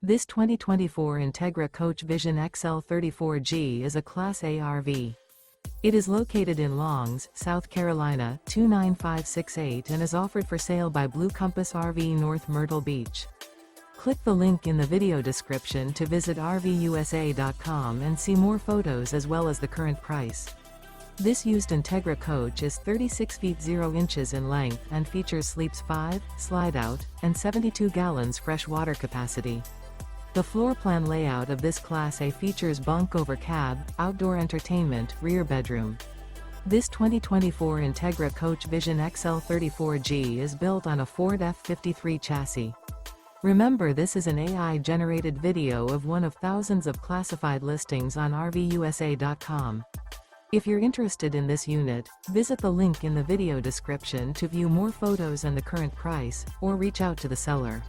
This 2024 Entegra Coach Vision XL 34G is a Class A RV. It is located in Longs, South Carolina, 29568 and is offered for sale by Blue Compass RV North Myrtle Beach. Click the link in the video description to visit RVUSA.com and see more photos as well as the current price. This used Entegra coach is 36 feet 0 inches in length and features sleeps 5, Slideout, and 72 gallons fresh water capacity. The floor plan layout of this Class A features bunk over cab, outdoor entertainment, rear bedroom. This 2024 Entegra Coach Vision XL 34G is built on a Ford F53 chassis. Remember, this is an AI-generated video of one of thousands of classified listings on RVUSA.com. If you're interested in this unit, visit the link in the video description to view more photos and the current price, or reach out to the seller.